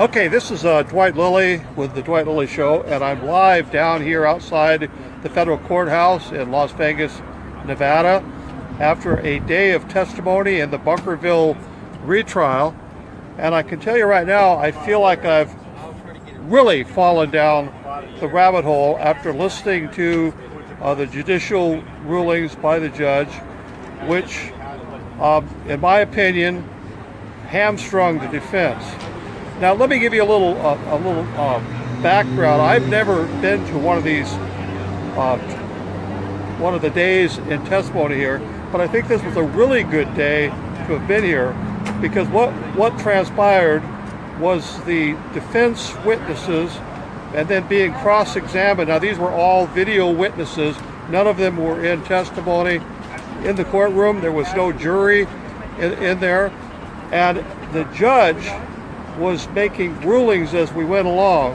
Okay, this is Dwight Lilly with the Dwight Lilly Show, and I'm live down here outside the federal courthouse in Las Vegas, Nevada, after a day of testimony in the Bunkerville retrial. And I can tell you right now, I feel like I've really fallen down the rabbit hole after listening to the judicial rulings by the judge, which, in my opinion, hamstrung the defense. Now, let me give you a little background. I've never been to one of these, one of the days in testimony here, but I think this was a really good day to have been here, because what transpired was the defense witnesses and then being cross-examined. Now, these were all video witnesses. None of them were in testimony in the courtroom. There was no jury in there. And the judge was making rulings as we went along,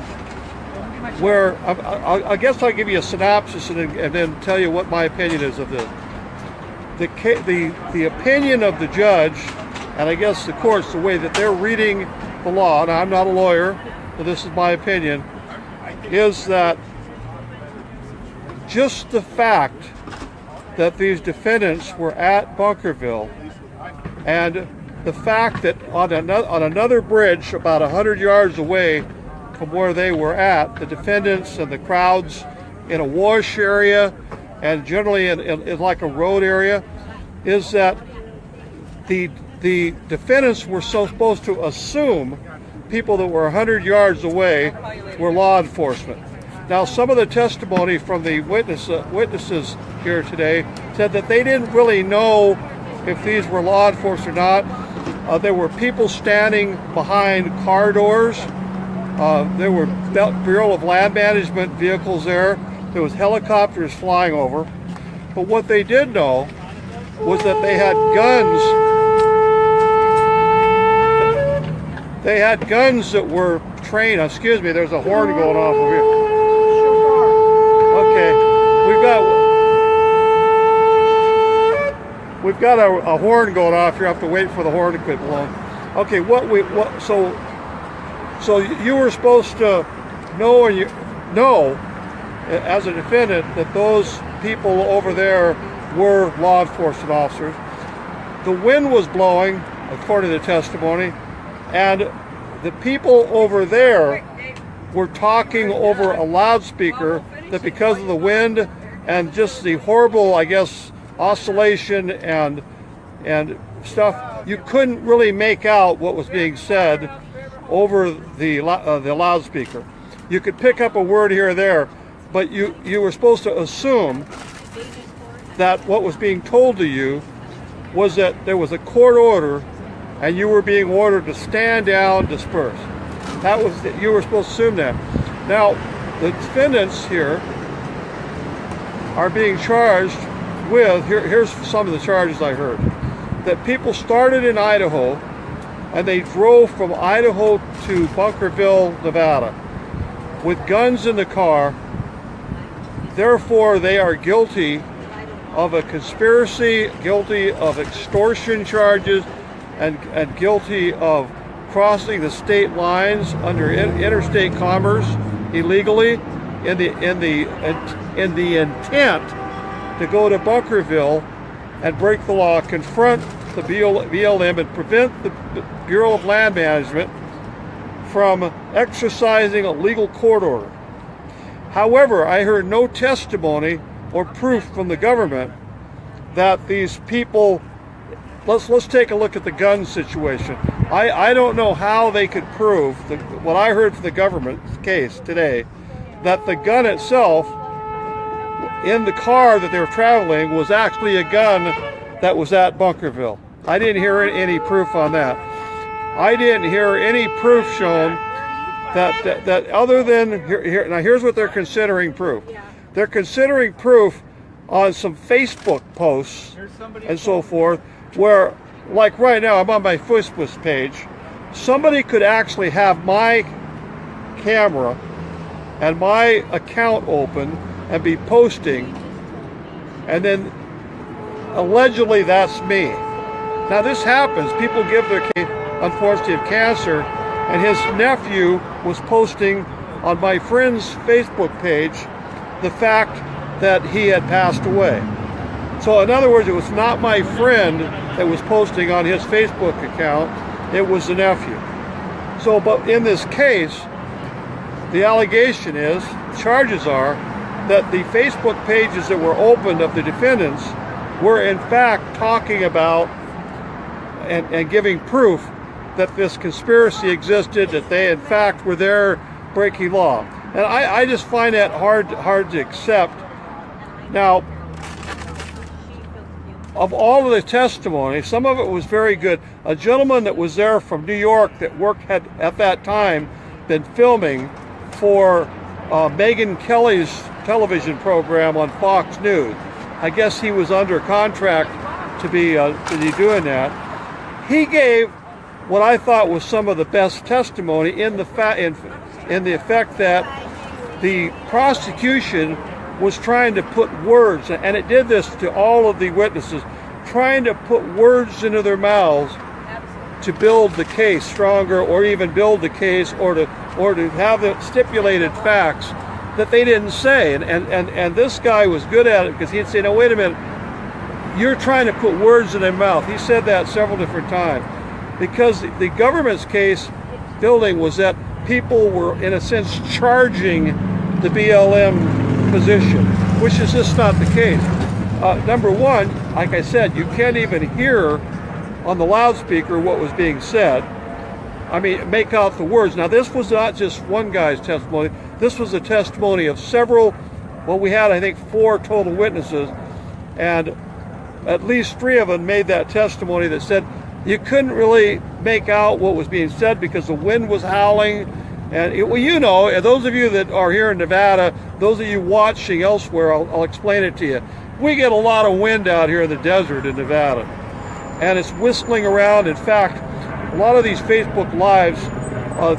where I guess I'll give you a synopsis and then tell you what my opinion is of this. The opinion of the judge, and I guess the courts, the way that they're reading the law, and I'm not a lawyer, but this is my opinion, is that just the fact that these defendants were at Bunkerville, and the fact that on another bridge about 100 yards away from where they were at, the defendants and the crowds in a wash area and generally in like a road area, is that the defendants were supposed to assume people that were 100 yards away were law enforcement. Now, some of the testimony from the witnesses here today said that they didn't really know if these were law enforcement or not. There were people standing behind car doors. There were Bureau of Land Management vehicles there. There was helicopters flying over. But what they did know was that they had guns. They had guns that were trained. Excuse me, there's a horn going off over here. Okay, we've got a horn going off here. I have to wait for the horn to quit blowing. Okay, so you were supposed to know, and you know as a defendant, that those people over there were law enforcement officers. The wind was blowing, according to the testimony, and the people over there were talking over a loudspeaker that, because of the wind and just the horrible, I guess, oscillation and stuff, you couldn't really make out what was being said over the loudspeaker. You could pick up a word here or there, but you were supposed to assume that what was being told to you was that there was a court order and you were being ordered to stand down, disperse. You were supposed to assume that. Now, the defendants here are being charged with, here's some of the charges I heard, that people started in Idaho and they drove from Idaho to Bunkerville, Nevada with guns in the car. Therefore, they are guilty of a conspiracy, guilty of extortion charges, and guilty of crossing the state lines under interstate commerce illegally in the intent to go to Bunkerville and break the law, confront the BLM, and prevent the Bureau of Land Management from exercising a legal court order. However, I heard no testimony or proof from the government that these people. Let's take a look at the gun situation. I don't know how they could prove what I heard from the government's case today, that the gun itself in the car that they were traveling was actually a gun that was at Bunkerville. I didn't hear any proof on that. I didn't hear any proof shown that other than here. Now, here's what they're considering proof. They're considering proof on some Facebook posts and so forth, where, like right now, I'm on my Facebook page. Somebody could actually have my camera and my account open and be posting, and then allegedly that's me. Now, this happens. People give their case, unfortunately, of cancer, and his nephew was posting on my friend's Facebook page the fact that he had passed away. So in other words, it was not my friend that was posting on his Facebook account, it was the nephew. So, but in this case, the allegation is, charges are, that the Facebook pages that were opened of the defendants were in fact talking about and giving proof that this conspiracy existed, that they in fact were there breaking law. And I just find that hard to accept. Now, of all of the testimony, some of it was very good. A gentleman that was there from New York that had at that time been filming for Megyn Kelly's television program on Fox News. I guess he was under contract to be doing that. He gave what I thought was some of the best testimony in the effect that the prosecution was trying to put words, and it did this to all of the witnesses, trying to put words into their mouths to build the case stronger, or even build the case, or to have the stipulated facts that they didn't say. And this guy was good at it, because he'd say, no, wait a minute, you're trying to put words in their mouth. He said that several different times, because the government's case building was that people were, in a sense, charging the BLM position, which is just not the case. Number one, like I said, you can't even hear on the loudspeaker what was being said. I mean, make out the words. Now, this was not just one guy's testimony. This was a testimony of several, well, we had, I think, 4 total witnesses, and at least 3 of them made that testimony that said you couldn't really make out what was being said because the wind was howling. And well, you know, those of you that are here in Nevada, those of you watching elsewhere, I'll explain it to you. We get a lot of wind out here in the desert in Nevada, and it's whistling around. In fact, a lot of these Facebook Lives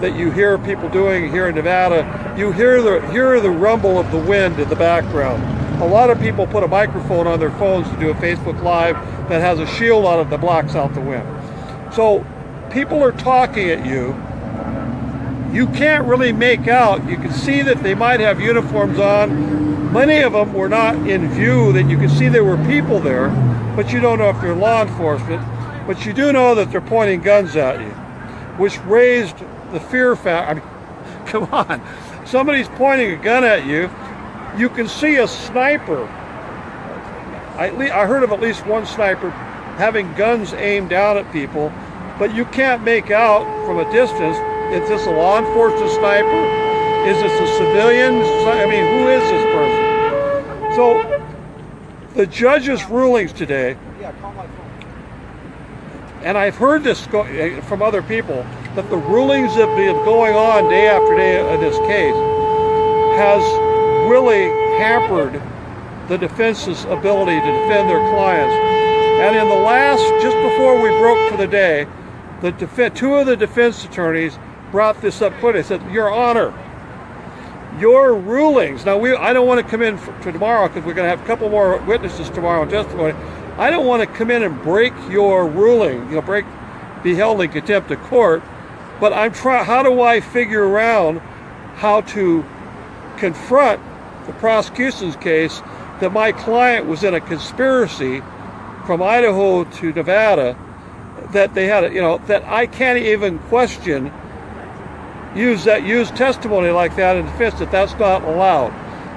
that you hear people doing here in Nevada, you hear the rumble of the wind in the background. A lot of people put a microphone on their phones to do a Facebook Live that has a shield on it that blocks out the wind. So people are talking at you. You can't really make out. You can see that they might have uniforms on. Many of them were not in view, that you can see there were people there, but you don't know if they're law enforcement. But you do know that they're pointing guns at you, which raised the fear factor. I mean, come on. Somebody's pointing a gun at you. You can see a sniper. I heard of at least one sniper having guns aimed down at people, but you can't make out from a distance, is this a law enforcement sniper? Is this a civilian? I mean, who is this person? So the judge's rulings today, and I've heard this from other people, that the rulings that have been going on day after day in this case has really hampered the defense's ability to defend their clients. And in the last, just before we broke for the day, 2 of the defense attorneys brought this up quickly. They said, Your Honor, your rulings, now I don't want to come in to tomorrow because we're going to have a couple more witnesses tomorrow in testimony. I don't want to come in and break your ruling, be held in contempt of court, but how do I figure around how to confront the prosecution's case that my client was in a conspiracy from Idaho to Nevada, that they had, that I can't even question, use testimony like that in defense, that's not allowed,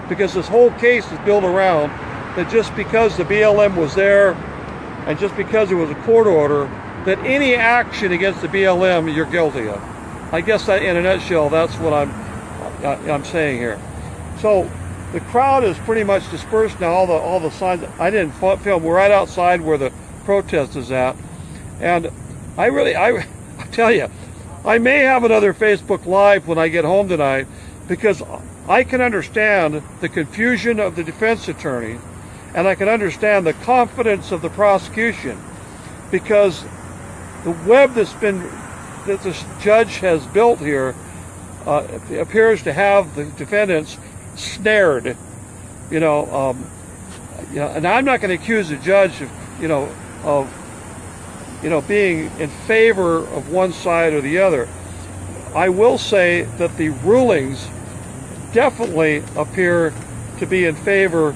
because this whole case is built around that just because the BLM was there and just because it was a court order, that any action against the BLM you're guilty of. I guess that, in a nutshell, that's what I'm saying here. So the crowd is pretty much dispersed now. All the signs, I didn't film. We're right outside where the protest is at, and I tell you, I may have another Facebook Live when I get home tonight, because I can understand the confusion of the defense attorney, and I can understand the confidence of the prosecution, because the web that this judge has built here appears to have the defendants snared, and I'm not going to accuse the judge of being in favor of one side or the other. I will say that the rulings definitely appear to be in favor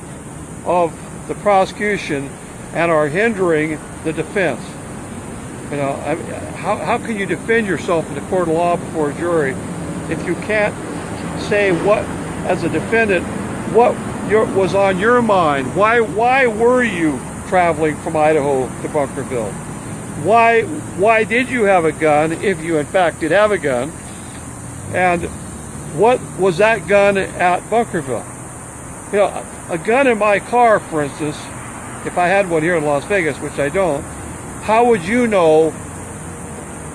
of the prosecution and are hindering the defense. You know, how can you defend yourself in a court of law before a jury if you can't say what, as a defendant, what was on your mind? Why were you traveling from Idaho to Bunkerville? Why did you have a gun, if you in fact did have a gun? And what was that gun at Bunkerville? You know, a gun in my car, for instance, if I had one here in Las Vegas, which I don't, how would you know,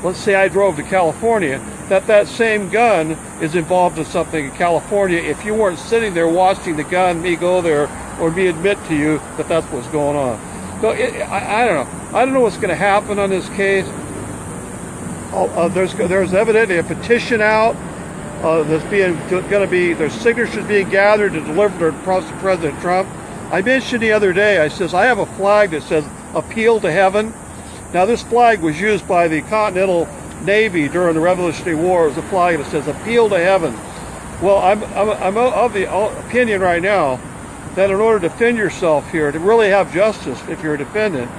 let's say I drove to California, that that same gun is involved in something in California if you weren't sitting there watching the gun, me go there, or me admit to you that that's what's going on? So I don't know. I don't know what's going to happen on this case. There's evidently a petition out. There's signatures being gathered to deliver to President Trump. I mentioned the other day, I says, I have a flag that says "Appeal to Heaven." Now, this flag was used by the Continental Navy during the Revolutionary War. It was a flag that says "Appeal to Heaven." Well, I'm of the opinion right now that in order to defend yourself here, to really have justice if you're a defendant,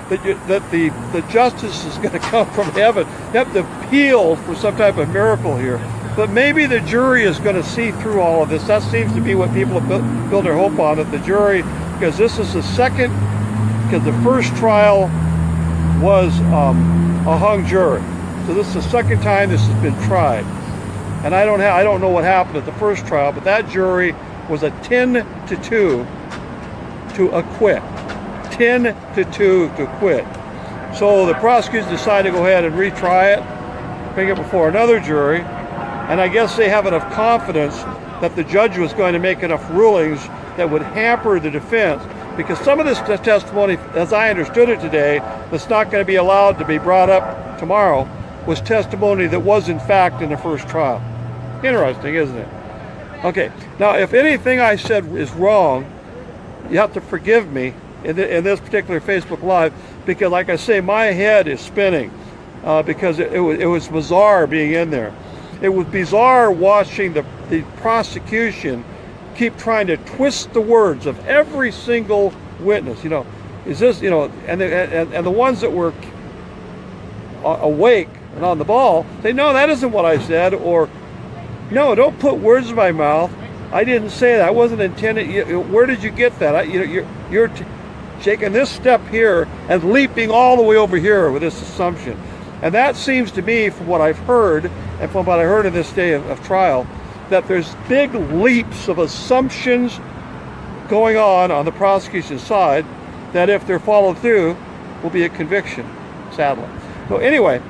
that the justice is going to come from heaven. You have to appeal for some type of miracle here. But maybe the jury is going to see through all of this. That seems to be what people have built their hope on, that the jury, because this is the second, because the first trial was a hung jury. So this is the second time this has been tried. And I don't know what happened at the first trial, but that jury was a 10-2 to acquit. 10-2 to acquit. So the prosecutors decided to go ahead and retry it, bring it before another jury, and I guess they have enough confidence that the judge was going to make enough rulings that would hamper the defense, because some of this testimony, as I understood it today, that's not going to be allowed to be brought up tomorrow, was testimony that was in fact in the first trial. Interesting, isn't it? Okay, now if anything I said is wrong, you have to forgive me in this particular Facebook Live, because like I say, my head is spinning because it was bizarre being in there. It was bizarre watching the prosecution keep trying to twist the words of every single witness. You know, is this, you know, and the ones that were awake and on the ball, they know that isn't what I said, or no, don't put words in my mouth. I didn't say that. I wasn't intended. Where did you get that? You're taking this step here and leaping all the way over here with this assumption. And that seems to me, from what I've heard, and from what I heard in this day of trial, that there's big leaps of assumptions going on the prosecution side that, if they're followed through, will be a conviction, sadly. So anyway,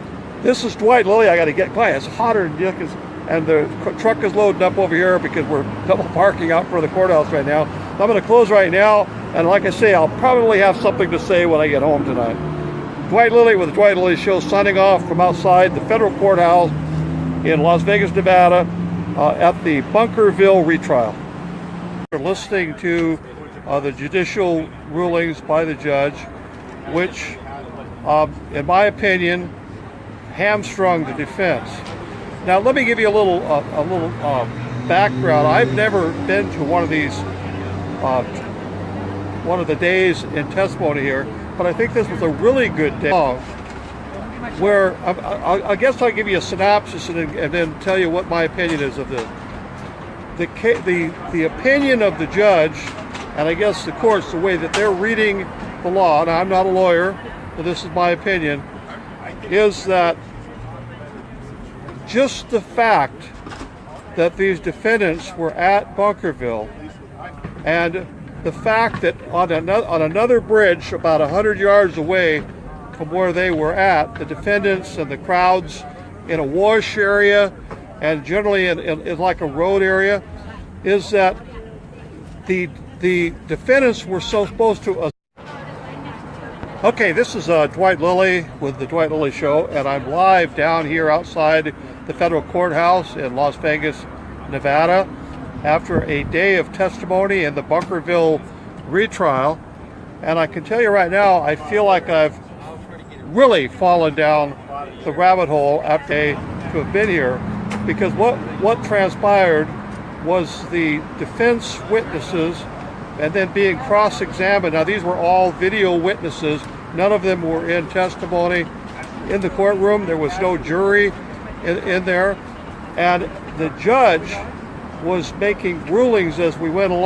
this is Dwight Lilly. I got to get quiet. It's hotter than Dick is. And the truck is loading up over here because we're double parking out for the courthouse right now. I'm going to close right now, and like I say, I'll probably have something to say when I get home tonight. Dwight Lilly with the Dwight Lilly Show, signing off from outside the federal courthouse in Las Vegas, Nevada, at the Bunkerville retrial. We're listening to the judicial rulings by the judge, which, in my opinion, hamstrung the defense. Now, let me give you a little background. I've never been to one of these, one of the days in testimony here, but I think this was a really good day, where I guess I'll give you a synopsis and then tell you what my opinion is of this. The opinion of the judge, and I guess the courts, the way that they're reading the law, now I'm not a lawyer, but this is my opinion, is that just the fact that these defendants were at Bunkerville, and the fact that on another bridge about 100 yards away from where they were at, the defendants and the crowds in a wash area and generally in like a road area, is that the defendants were so supposed to. Okay, this is Dwight Lilly with the Dwight Lilly Show, and I'm live down here outside the federal courthouse in Las Vegas, Nevada, after a day of testimony in the Bunkerville retrial. And I can tell you right now, I feel like I've really fallen down the rabbit hole after to have been here. because what transpired was the defense witnesses and then being cross-examined. Now these were all video witnesses. None of them were in testimony in the courtroom. There was no jury in there. And the judge was making rulings as we went along.